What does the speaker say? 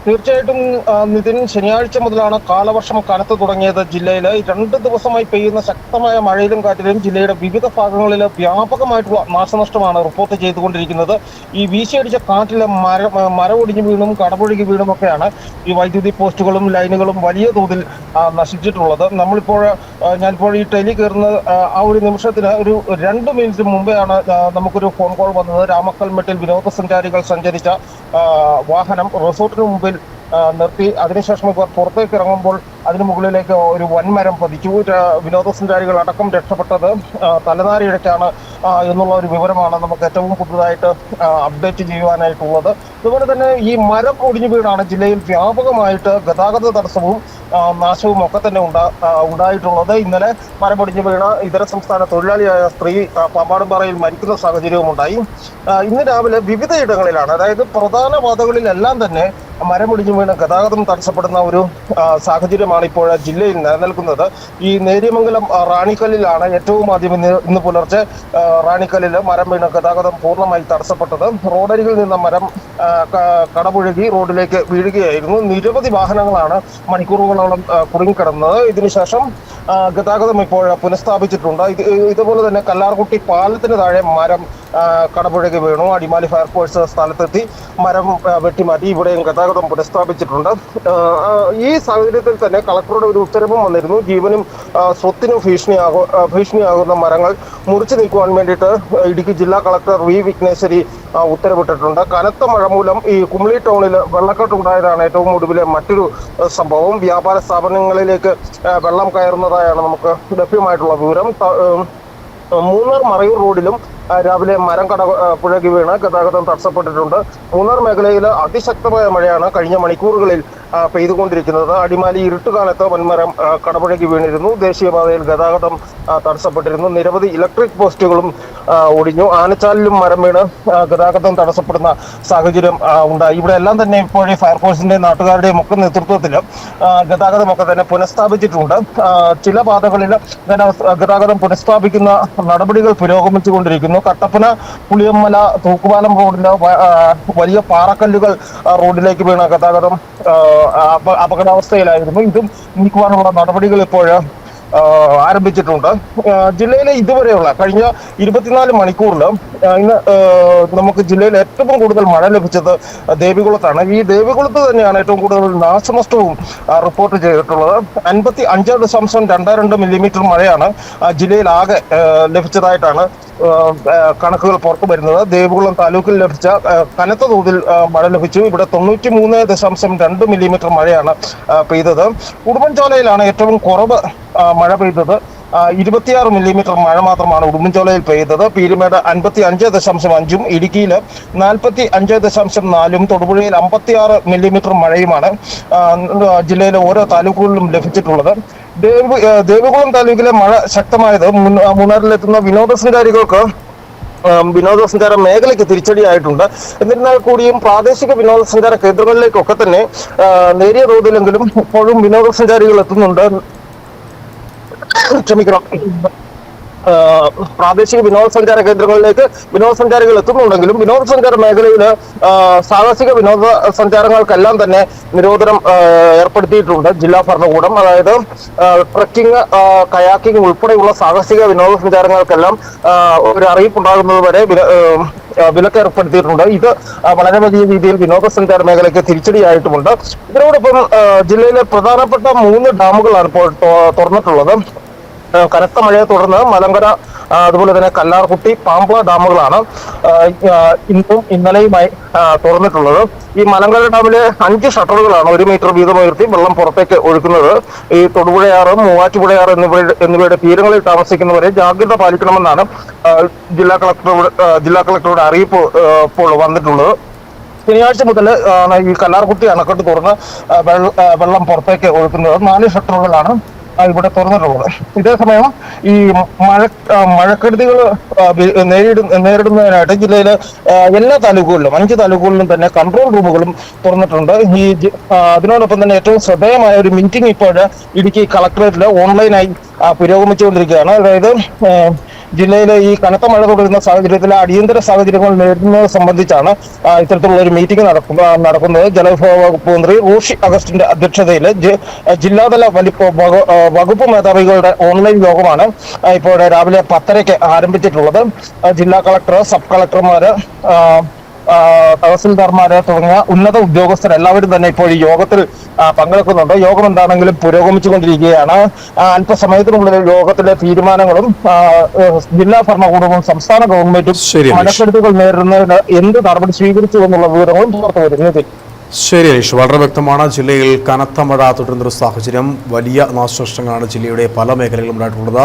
തീർച്ചയായിട്ടും നിതിൻ, ശനിയാഴ്ച മുതലാണ് കാലവർഷം കനത്തു തുടങ്ങിയത്. ജില്ലയിൽ 2 ദിവസമായി പെയ്യുന്ന ശക്തമായ മഴയിലും കാറ്റിലും ജില്ലയുടെ വിവിധ ഭാഗങ്ങളിൽ വ്യാപകമായിട്ടുള്ള നാശനഷ്ടമാണ് റിപ്പോർട്ട് ചെയ്തുകൊണ്ടിരിക്കുന്നത്. ഈ വീശിയടിച്ച കാറ്റിലെ മരമൊടിഞ്ഞു വീണും കടപുഴകി വീണും ഒക്കെയാണ് ഈ വൈദ്യുതി പോസ്റ്റുകളും ലൈനുകളും വലിയ തോതിൽ നശിച്ചിട്ടുള്ളത്. ഞാനിപ്പോൾ ഈ ടെലി കയറുന്ന ആ ഒരു നിമിഷത്തിന് ഒരു 2 മിനിറ്റ് മുമ്പെയാണ് നമുക്കൊരു ഫോൺ കോൾ വന്നത്. രാമക്കൽമെട്ടിൽ വിനോദസഞ്ചാരികൾ സഞ്ചരിച്ച വാഹനം റിസോർട്ടിന് മുമ്പിൽ നിർത്തി. അതിനുശേഷം ഇവർ പുറത്തേക്ക് ഇറങ്ങുമ്പോൾ അതിന് മുകളിലേക്ക് ഒരു വൻമരം പതിച്ചു. വിനോദസഞ്ചാരികൾ അടക്കം രക്ഷപ്പെട്ടത് തലനാരിഴയ്ക്കാണ് എന്നുള്ള ഒരു വിവരമാണ് നമുക്ക് ഏറ്റവും പുതുതായിട്ട് അപ്ഡേറ്റ് ചെയ്യുവാനായിട്ടുള്ളത്. അതുപോലെ തന്നെ ഈ മരം ഒടിഞ്ഞു വീണാണ് ജില്ലയിൽ വ്യാപകമായിട്ട് ഗതാഗത തടസ്സവും നാശവും ഒക്കെ തന്നെ ഉണ്ടായിട്ടുള്ളത്. ഇന്നലെ മരമൊടിഞ്ഞു വീണ ഇതര സംസ്ഥാന തൊഴിലാളിയായ സ്ത്രീ പാമ്പാടുംപാറയിൽ മരിക്കുന്ന സാഹചര്യവും ഉണ്ടായി. ഇന്ന് രാവിലെ വിവിധ ഇടങ്ങളിലാണ്, അതായത് പ്രധാന പാതകളിലെല്ലാം തന്നെ മരമൊടിഞ്ഞു വീണ് ഗതാഗതം തടസ്സപ്പെടുന്ന ഒരു സാഹചര്യമാണ് ഇപ്പോൾ ജില്ലയിൽ നിലനിൽക്കുന്നത്. ഈ നേര്യമംഗലം റാണിക്കല്ലിലാണ് ഏറ്റവും ആദ്യം ഇന്ന് പുലർച്ചെ റാണിക്കല്ലിൽ മരം വീണ് ഗതാഗതം പൂർണ്ണമായി തടസ്സപ്പെട്ടത്. റോഡരികിൽ നിന്ന മരം കടപുഴകി റോഡിലേക്ക് വീഴുകയായിരുന്നു. നിരവധി വാഹനങ്ങളാണ് മണിക്കൂറുകളോളം കുടുങ്ങിക്കിടന്നത്. ഇതിനുശേഷം ഗതാഗതം ഇപ്പോൾ പുനഃസ്ഥാപിച്ചിട്ടുണ്ട്. ഇതുപോലെ തന്നെ കല്ലാർകുട്ടി പാലത്തിന് താഴെ മരം കടപുഴകി വീണു. അടിമാലി ഫയർഫോഴ്സ് സ്ഥലത്തെത്തി മരം വെട്ടിമാറ്റി ഇവിടെയും ഗതാഗതം പുനഃസ്ഥാപിച്ചിട്ടുണ്ട്. ഈ സാഹചര്യത്തിൽ തന്നെ കളക്ടറുടെ ഒരു ഉത്തരവും വന്നിരുന്നു. ജീവനും സ്വത്തിനും ഭീഷണിയാകുന്ന മരങ്ങൾ മുറിച്ചു നീക്കുവാൻ വേണ്ടിയിട്ട് ഇടുക്കി ജില്ലാ കളക്ടർ വി വിഘ്നേശ്വരി ഉത്തരവിട്ടിട്ടുണ്ട്. കനത്ത മഴ മൂലം ഈ കുമളി ടൗണിൽ വെള്ളക്കെട്ടുണ്ടായതാണ് ഏറ്റവും ഒടുവിലെ മറ്റൊരു സംഭവം. വ്യാപാര സ്ഥാപനങ്ങളിലേക്ക് വെള്ളം കയറുന്നതായാണ് നമുക്ക് ലഭ്യമായിട്ടുള്ള വിവരം. മൂന്നാർ മറയൂർ റോഡിലും രാവിലെ മരം പുഴകി വീണ് ഗതാഗതം തടസ്സപ്പെട്ടിട്ടുണ്ട്. മൂന്നാർ മേഖലയിൽ അതിശക്തമായ മഴയാണ് കഴിഞ്ഞ മണിക്കൂറുകളിൽ പെയ്തുകൊണ്ടിരിക്കുന്നത്. അടിമാലി ഇരുട്ടുകാലത്ത് വൻമരം കടപുഴകി വീണിരുന്നു. ദേശീയപാതയിൽ ഗതാഗതം തടസ്സപ്പെട്ടിരുന്നു. നിരവധി ഇലക്ട്രിക് പോസ്റ്റുകളും ഒടിഞ്ഞു. ആനച്ചാലിലും മരം വീണ് ഗതാഗതം തടസ്സപ്പെടുന്ന സാഹചര്യം ഉണ്ടായി. ഇവിടെ എല്ലാം തന്നെ ഇപ്പോഴേ ഫയർഫോഴ്സിന്റെയും നാട്ടുകാരുടെയും ഒക്കെ നേതൃത്വത്തിൽ ഗതാഗതമൊക്കെ തന്നെ പുനഃസ്ഥാപിച്ചിട്ടുണ്ട്. ചില പാതകളിൽ ഗതാഗതം പുനഃസ്ഥാപിക്കുന്ന നടപടികൾ പുരോഗമിച്ചുകൊണ്ടിരിക്കുന്നു. കട്ടപ്പന പുളിയമ്മല തൂക്കുപാലം റോഡില് വലിയ പാറക്കല്ലുകൾ റോഡിലേക്ക് വീണ ഗതാഗതം അപകടാവസ്ഥയിലായിരുന്നു. ഇതും നീക്കുവാനുള്ള നടപടികൾ ഇപ്പോൾ ആരംഭിച്ചിട്ടുണ്ട്. ജില്ലയിലെ ഇതുവരെയുള്ള കഴിഞ്ഞ 24 മണിക്കൂറിൽ ഇന്ന് നമുക്ക് ജില്ലയിൽ ഏറ്റവും കൂടുതൽ മഴ ലഭിച്ചത് ദേവികുളത്താണ്. ഈ ദേവികുളത്ത് തന്നെയാണ് ഏറ്റവും കൂടുതൽ നാശനഷ്ടവും റിപ്പോർട്ട് ചെയ്തിട്ടുള്ളത്. 55.22 മില്ലിമീറ്റർ മഴയാണ് ജില്ലയിൽ ആകെ ലഭിച്ചതായിട്ടാണ് കണക്കുകൾ പുറത്തു വരുന്നത്. ദേവികുളം താലൂക്കിൽ ലഭിച്ച കനത്ത തോതിൽ മഴ ലഭിച്ചു. ഇവിടെ 93.2 മില്ലിമീറ്റർ മഴയാണ് പെയ്തത്. ഉടുമ്പൻചോലയിലാണ് ഏറ്റവും കുറവ് മഴ പെയ്തത്. 26 മില്ലിമീറ്റർ മഴ മാത്രമാണ് ഉടുമ്പൻചോലയിൽ പെയ്തത്. പീരുമേട് 55.5, ഇടുക്കിയിൽ 45.4, തൊടുപുഴയിൽ 56 മില്ലിമീറ്റർ മഴയുമാണ് ജില്ലയിലെ ഓരോ താലൂക്കുകളിലും ലഭിച്ചിട്ടുള്ളത്. ദേവികുളം താലൂക്കിലെ മഴ ശക്തമായത് മൂന്നാറിലെത്തുന്ന വിനോദസഞ്ചാര മേഖലയ്ക്ക് തിരിച്ചടിയായിട്ടുണ്ട്. എന്നിരുന്നാൽ കൂടിയും പ്രാദേശിക വിനോദസഞ്ചാര കേന്ദ്രങ്ങളിലേക്കൊക്കെ തന്നെ നേരിയ തോതിലെങ്കിലും ഇപ്പോഴും വിനോദസഞ്ചാരികൾ എത്തുന്നുണ്ട്. ക്ഷമിക്കണം. പ്രാദേശിക വിനോദസഞ്ചാര കേന്ദ്രങ്ങളിലേക്ക് വിനോദസഞ്ചാരികൾ എത്തുന്നുണ്ടെങ്കിലും വിനോദസഞ്ചാര മേഖലയിൽ സാഹസിക വിനോദസഞ്ചാരങ്ങൾക്കെല്ലാം തന്നെ നിരോധനം ഏർപ്പെടുത്തിയിട്ടുണ്ട് ജില്ലാ ഭരണകൂടം. അതായത് ട്രക്കിംഗ്, കയാക്കിംഗ് ഉൾപ്പെടെയുള്ള സാഹസിക വിനോദസഞ്ചാരങ്ങൾക്കെല്ലാം ഒരു അറിയിപ്പുണ്ടാകുന്നത് വരെ വിലക്ക് ഏർപ്പെടുത്തിയിട്ടുണ്ട്. ഇത് വളരെ വലിയ രീതിയിൽ വിനോദസഞ്ചാര മേഖലയ്ക്ക് തിരിച്ചടിയായിട്ടുമുണ്ട്. ഇതിനോടൊപ്പം ജില്ലയിലെ പ്രധാനപ്പെട്ട 3 ഡാമുകളാണ് ഇപ്പോൾ തുറന്നിട്ടുള്ളത്. കനത്ത മഴയെ തുടർന്ന് മലങ്കര, അതുപോലെ തന്നെ കല്ലാർകുട്ടി, പാമ്പ്ള ഡാമുകളാണ് ഇന്നും ഇന്നലെയുമായി തുറന്നിട്ടുള്ളത്. ഈ മലങ്കര ഡാമിലെ 5 ഷട്ടറുകളാണ് 1 മീറ്റർ വീതം ഉയർത്തി വെള്ളം പുറത്തേക്ക് ഒഴുക്കുന്നത്. ഈ തൊടുപുഴയാറ്, മൂവാറ്റുപുഴയാറ് എന്നിവയുടെ തീരങ്ങളിൽ താമസിക്കുന്നവരെ ജാഗ്രത പാലിക്കണമെന്നാണ് ജില്ലാ കളക്ടറുടെ അറിയിപ്പ് ഇപ്പോൾ വന്നിട്ടുള്ളത്. ശനിയാഴ്ച മുതൽ ഈ കല്ലാർകുട്ടി അണക്കെട്ട് തുറന്ന് വെള്ളം പുറത്തേക്ക് ഒഴുക്കുന്നത്. 4 ഷട്ടറുകളാണ് ഇവിടെ തുറന്നിട്ടുള്ളത്. ഇതേസമയം ഈ മഴക്കെടുതികൾ നേരിടുന്നതിനായിട്ട് ജില്ലയിലെ എല്ലാ താലൂക്കുകളിലും 5 താലൂക്കുകളിലും തന്നെ കൺട്രോൾ റൂമുകളും തുറന്നിട്ടുണ്ട്. അതിനോടൊപ്പം തന്നെ ഏറ്റവും ശ്രദ്ധേയമായ ഒരു മീറ്റിംഗ് ഇപ്പോൾ ഇടുക്കി കളക്ടറേറ്റിൽ ഓൺലൈനായി പുരോഗമിച്ചുകൊണ്ടിരിക്കുകയാണ്. അതായത് ജില്ലയിലെ ഈ കനത്ത മഴ തുടരുന്ന സാഹചര്യത്തിൽ അടിയന്തര സാഹചര്യങ്ങൾ നേരിടുന്നത് സംബന്ധിച്ചാണ് ഇത്തരത്തിലുള്ള ഒരു മീറ്റിംഗ് നടക്കുന്നത്. ജലവിഭവ വകുപ്പ് മന്ത്രി റോഷി അഗസ്റ്റിന്റെ അധ്യക്ഷതയിൽ ജില്ലാതല വകുപ്പ് മേധാവികളുടെ ഓൺലൈൻ യോഗമാണ് ഇപ്പോൾ രാവിലെ 10:30 ആരംഭിച്ചിട്ടുള്ളത്. ജില്ലാ കളക്ടർ, സബ് കളക്ടർമാര്, തഹസിൽദാർമാര് തുടങ്ങിയ ഉന്നത ഉദ്യോഗസ്ഥർ എല്ലാവരും തന്നെ ഇപ്പോൾ ഈ യോഗത്തിൽ പങ്കെടുക്കുന്നുണ്ട്. യോഗം എന്താണെങ്കിലും പുരോഗമിച്ചുകൊണ്ടിരിക്കുകയാണ്. അല്പസമയത്തിനുള്ളിൽ യോഗത്തിലെ തീരുമാനങ്ങളും ജില്ലാ ഭരണകൂടവും സംസ്ഥാന ഗവൺമെന്റും മഴക്കെടുതികൾ നേരിടുന്നതിന് എന്ത് നടപടി സ്വീകരിച്ചു എന്നുള്ള വിവരങ്ങളും പുറത്തു വരുന്നത്. ശരി അനീഷ്, വളരെ വ്യക്തമാണ്. ജില്ലയിൽ കനത്ത മഴ തുടരുന്നൊരു സാഹചര്യം, വലിയ നാശനഷ്ടങ്ങളാണ് ജില്ലയുടെ പല മേഖലകളിലും ഉണ്ടായിട്ടുള്ളത്.